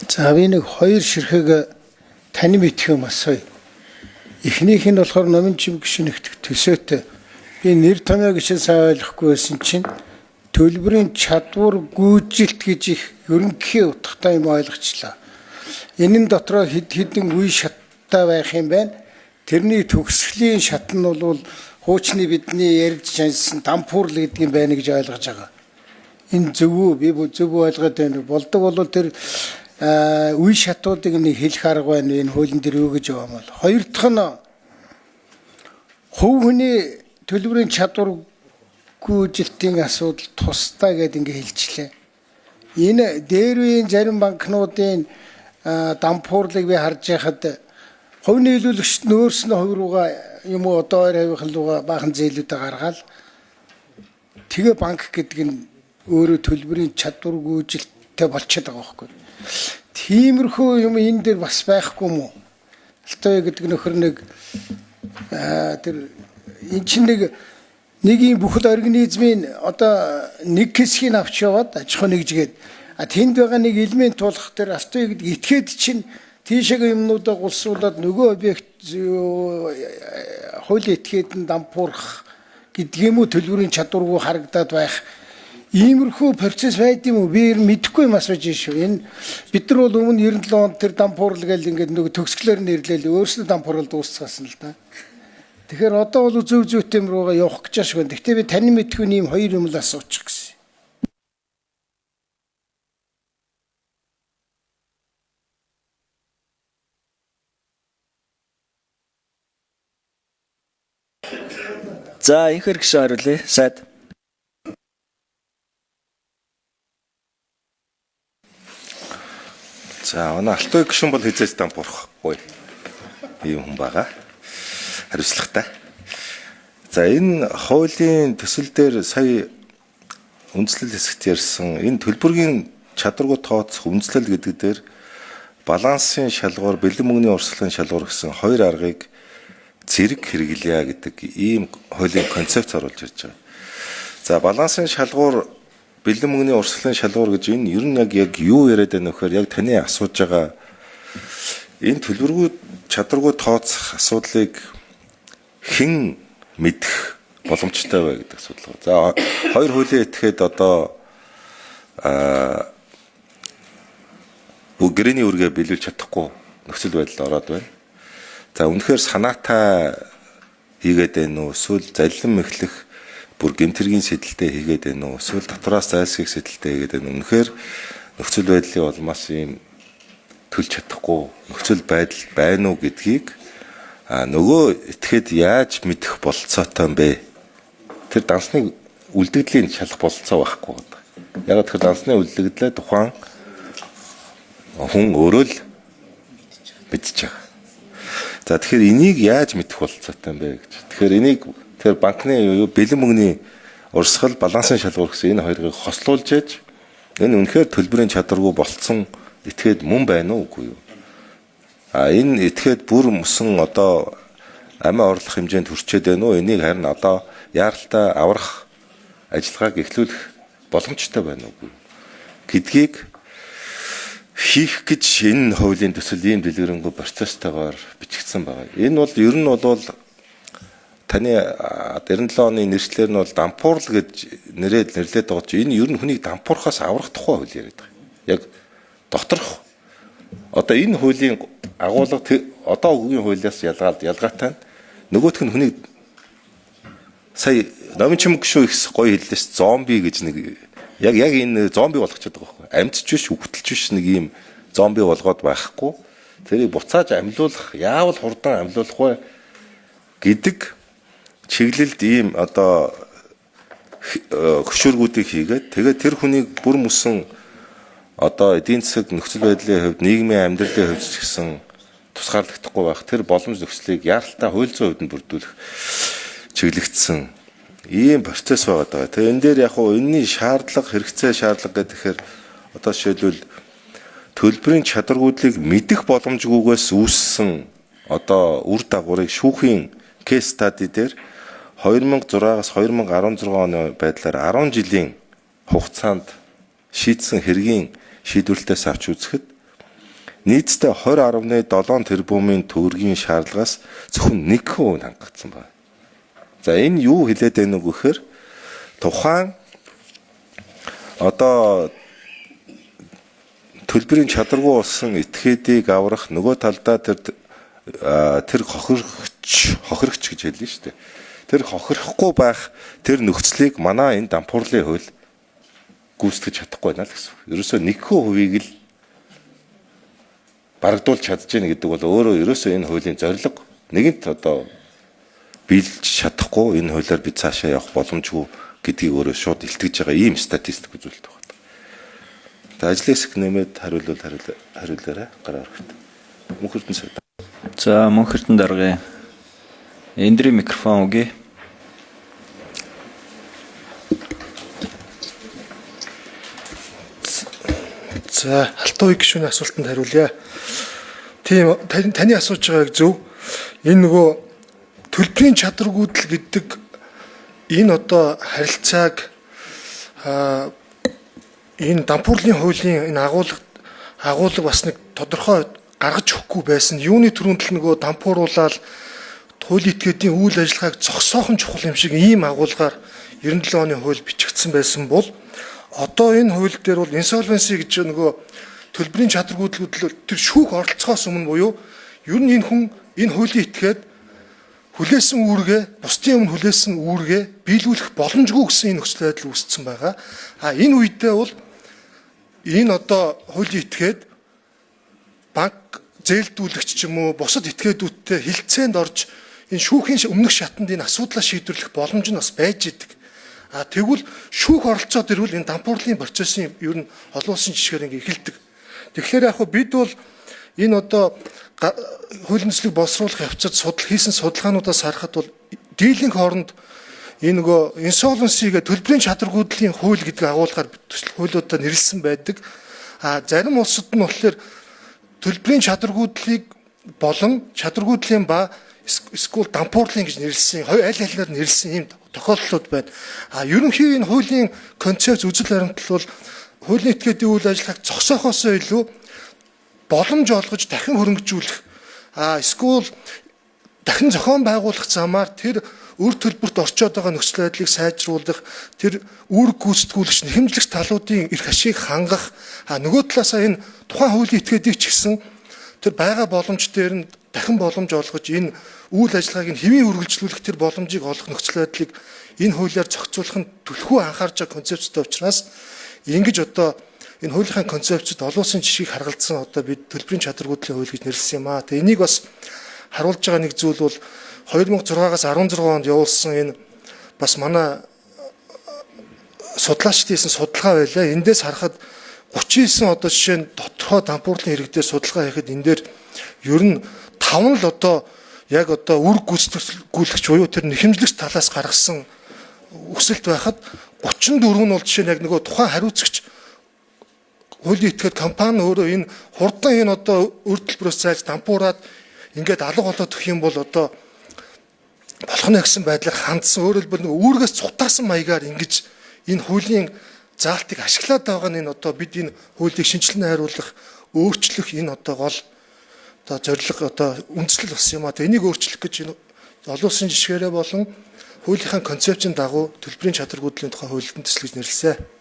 За би нэг хоёр ширхэг тань мэдэх юм асууя. Эхнийх нь болохоор номын чим гişнэгдэх төсөөтэй. Би нэр томьёо гişэн сайн ойлгохгүй байсан чинь төлбөрийн чадвар гүйжилт гэж их ерөнхий утгатай юм ойлгочлаа. Энэ дотроо хэдэн үе шаттай байх юм байна. Тэрний төгсгөлийн шат нь бол хуучны бидний ярьж шансан дампуурл гэдэг юм байна гэж ойлгож байгаа. Энэ зөв үү? Би зөв ойлгоод байна. Болдог бол тэр үе шатуудыг нэг хэлэх арга байна. Энэ хуулийн дээр юу гэж байгаа юм бол. Хоёр дахь нь хувь хүний төлбөрийн чадвар гүйжилтийн асуудал тусдаа гэдэг ингэ хэлчихлээ. Энэ дээр үеийн зарим банкнуудын дампуурлыг би харж байхад хувь нийлүүлэгчд нөөцний хувь руугаа юм уу одоо 20% руугаа баахан зээлүүдээ гаргаад тэгээ банк гэдэг нь өөрөө төлбөрийн чадвар гүйжилттэй болчиход байгаа байхгүй. Тиймэрхүү юм энэ дээр бас байхгүй юм уу? Алтаа гэдэг нөхөр нэг тэр энэ чинь нэг ийм бүхэл организмын одоо нэг хэсгийг авч яваад аж ахуй нэгжгээд тэнд байгаа нэг элемент болох тэр алтаа гэдэг этгээд чинь тийшээ юмнуудаа гулсуулаад нөгөө объект хуулийн этгээд нь дампуурах гэдэг юм уу төлбөрийн чадваргүй харагдаад байх. Иймэрхүү процесс байд юм уу? Би мэдэхгүй юм асууж шүү. Энэ бид нар бол өмнө 97 онд тэр дампуурл гэж ингээд нөгөө төгсгөлөөр нэрлээл өөрсдөө дампуурл дуусгасан л да. Тэгэхээр одоо бол зөв зүйтэм руугаа явах гэж байна. Гэхдээ би тань мэдгүй ийм хоёр юм л асуучих гэсэн. За ихэр гişэн хариулъя. Сайд. За манай Алтуй гişэн бол хизээс дампуурахгүй ийм хүн байгаа. Хариуцлагатай. За энэ хуулийн төсөл дээр сая үндэслэл хэсэгт ярьсан энэ төлбөрийн чадваргүй тооцох үндэслэл гэдэг дээр балансын шалгуур, бэлэн мөнгөний урсгалын шалгуур гэсэн хоёр аргыг зэрэг хэрэглэе гэдэг ийм хуулийн концепц оруулж ирж байгаа. За балансын шалгуур, бэлэн мөнгөний урсгалын шалгуур гэж энэ ер нь яг юу яриад байна вэхээр яг таны асууж байгаа энэ төлбөргүй чадваргүй тооцох асуудлыг хэн мэдэх боломжтой вэ гэдэг асуудал. За хоёр хуулийн этгээд одоо гэрээний үргээ биелүүлж чадахгүй нөхцөл байдал ороод байна. За үнэхээр санаатай хийгээд байна уу? Эсвэл заллин мэхлэх бүр гэмтэргийн сэдэлтэй хийгээд байна уу? Эсвэл татвараас зайлсхийх сэдэлтэй хийгээд байна уу? Үнэхээр нөхцөл байдлын улмаас ийм төлж чадахгүй нөхцөл байдал байна уу гэдгийг нөгөө этгээд яаж мэдэх болцоотой юм бэ? Тэр дансны үлдэгдлийн шалах болцоо байхгүй байна. Яг тэр дансны үлдэгдлээ тухайн хүн өөрөө л мэдчихэж байгаа. За тэгэхээр энийг яаж мэдэх болцоотой юм бэ гэж. Тэгэхээр энийг тэр банкны бэлэн мөнгөний урсгал, балансын шалгуур гэсэн энэ хоёрыг хослуулж яаж энэ үнэхээр төлбөрийн чадваргүй болцсон этгээд мөн байна уу үгүй юу? Энэ этгээд бүр мөсөн одоо амиа орлох хэмжээнд хүрчээд байна уу? Энийг харин одоо яаралтай аврах ажиллагааг эхлүүлэх боломжтой байна уу гэдгийг хийх гэж энэ хуулийн төсөл ийм дэлгэрэнгүй процесстойгоор бичигдсэн байгаа. Энэ бол ер нь бол таны 97 оны нэршлэр нь бол дампуурл гэж нэрлээд байгаа чинь энэ ер нь хүнийг дампуурхаас аврах тухай хууль яриад байгаа. Яг доторх одоо энэ хуулийн агуулга одоо үгийн хуулиас ялгаатай нь нөгөөх нь хүнийг сая номын чим гişүү их гоё хэллээс зомби гэж нэг яг энэ зомби болгочиход байгаа байхгүй. Амьдч биш, үхтэлж биш нэг ийм зомби болгоод байхгүй. Тэрийг буцааж амьлуулах, яавал хурдан амьлуулах вэ гэдэг чиглэлд ийм одоо хөшөөргүүдийг хийгээд тэгээд тэр хүнийг бүр мөсөн одоо эдийн засаг нөхцөл байдлын хувьд нийгмийн амьдралын хувьд ч гэсэн тусгаарлагдахгүй байх тэр боломж нөхцөлийг яаралтай хууль зүйн хувьд нь бүрдүүлэх чиглэгдсэн ийм процесс байгаа. Тэгээ энэ дээр яг энэний шаардлага, хэрэгцээ шаардлага гэхээр одоо жишээлбэл төлбөрийн чадваргүйдлийг мэдэх боломжгүйгээс үүссэн одоо үр дагаврыг шүүхийн кейс стади дээр 2006-аас 2016 оны байдлаар 10 жилийн хугацаанд шийдсэн хэргийн шийдвэрлэлээс авч үзэхэд нийтдээ 20.7 тэрбумын төгрөгийн шаардлагаас зөвхөн 1% хангагдсан байна. За энэ юу хэлээд байна вэ гэхээр тухайн одоо төлбөрийн чадваргүй болсон этгээдийг аврах нөгөө талдаа тэр хохирогч гэж хэлнэ шүү дээ. Тэр хохирохгүй байх тэр нөхцөлийг манай энэ дампуурлын хууль гүйцэтгэж чадахгүй байна л гэсэн. Ерөөсөө 1% л барагдуулж чадж гэнэ гэдэг бол өөрөө ерөөсөө энэ хуулийн зорилго нэгэнт одоо биелж чадахгүй энэ хуулиар бид цаашаа явах боломжгүй гэдгийг өөрөө шууд илтгэж байгаа ийм статистик үзүүлэлт байна. За ажлын хэсэг нэмээд хариулаарай гараа өргөт. Мөнхөрдөн сайд. За мөнхөрдөн даргая. Эндрий микрофон өгье. За алтан ууг гишүүний асуултанд хариулъя. Тийм таны асууж байгааг зөв. Энэ нөгөө төлбөрийн чадваргүйдэл гэдэг энэ одоо харилцааг энэ дампуурлын хуулийн энэ агуулга бас нэг тодорхой гаргаж өгөхгүй байсан. Юуны түрүүнд л нөгөө дампууруулаад хуулийн этгээдийн үйл ажиллагааг зогсоохон чухал юм шиг ийм агуулгаар 97 оны хууль бичигдсэн байсан бол одоо энэ хууль дээр бол insolvency гэж нөгөө төлбөрийн чадваргүйдлүүд тэр шүүх оролцохоос өмнө буюу ер нь энэ хүн энэ хуулийн этгээд хүлээсэн үүргээ бусдын өмнө хүлээсэн үүргээ биелүүлэх боломжгүй гэсэн энэ нөхцөл байдал үүссэн байгаа. Энэ үедээ бол энэ одоо хуулийн этгээд банк зээлдүүлэгч ч юм уу бусад этгээдүүдтэй хилцээнд орж энэ шүүхийн өмнөх шатанд энэ асуудлаа шийдвэрлэх боломж нь бас байж идэг. Тэгвэл шүүх оролцоод ирвэл энэ дампуурлын процессын ер нь олон улсын жишгээр ингээ эхэлдэг. Тэгэхээр яг бид бол энэ одоо хуулийн төслийг боловсруулах явцад хийсэн судалгаануудаас харахад бол дийлэнх хооронд энэ нөгөө insolvency гэх төлбөрийн чадваргүйдлийн хууль гэдэг агуулгаар хуулиудаар нэрлсэн байдаг. Зарим улсад нь болохоор төлбөрийн чадваргүйдлийг болон чадваргүйдлийн ба эсвэл дампуурлын гэж нэрлсэн аль алинаар нэрлсэн ийм тохиолдлууд байна. Ерөнхий энэ хуулийн концепц үзэл баримтлал бол хуулийн этгээдийн үйл ажиллагааг зогсоохоосоо илүү боломж олгож дахин хөрөнгөжүүлэх эсвэл дахин зохион байгуулах замаар тэр үр төлбөрт орчоод байгаа нөхцөл байдлыг сайжруулах, тэр үүрэг гүйцэтгүүлэгч нэхэмжлэгч талуудын эрх ашиг хангах, нөгөө талаасаа энэ тухайн хуулийн этгээдийг ч гэсэн тэр байгаа боломж дээр нь дахин боломж олгож энэ үйл ажиллагааг нь хэвийн үргэлжлүүлэх тэр боломжийг олох нөхцөл байдлыг энэ хуулиар зохицуулах нь түлхүү анхаарч байгаа концепцтэй учраас ингэж одоо энэ хуулийнхаа концепцэд олон улсын жишгийг харгалзсан одоо бид төлбөрийн чадваргүйдлийн хууль гэж нэрлсэн юм аа. Тэгээ энийг бас харуулж байгаа нэг зүйл бол 2006-аас 16 онд явуулсан энэ бас манай судлаачдын хийсэн судалгаа байлаа. Эндээс харахад 39 одоо жишээ нь тодорхой дампуурлын иргэд дээр судалгаа хийхэд энэ дээр ер нь 5 л одоо яг одоо үр гүйцэтгүүлэгч буюу тэр нэхэмжлэгч талаас гаргасан өсөлт байхад 34 нь бол жишээ нь яг нөгөө тухайн хариуцагч хуулийн этгээд компани өөрөө энэ хурдан энэ одоо үр төлбөрөөс зайлж дампуураад ингээд алга болоод өгөх юм бол одоо болох нэ гэсэн байдлаар хандсан. Өөрөөр хэлбэл нөгөө үүргээс цутаасан маягаар ингэж энэ хуулийн заалтыг ашиглаад байгаа нь энэ одоо бид энэ хуулийг шинжилнэ хариулах, өөрчлөх энэ одоо гол одоо зорилго одоо үндслэл болсон юм а. Энийг өөрчлөх гэж энэ олон улсын жишгээрээ болон хуулийнхаа концепцийн дагуу төлбөрийн чадваргүйдлийн тухай хуулилтын төсөл гэж нэрлэсэн.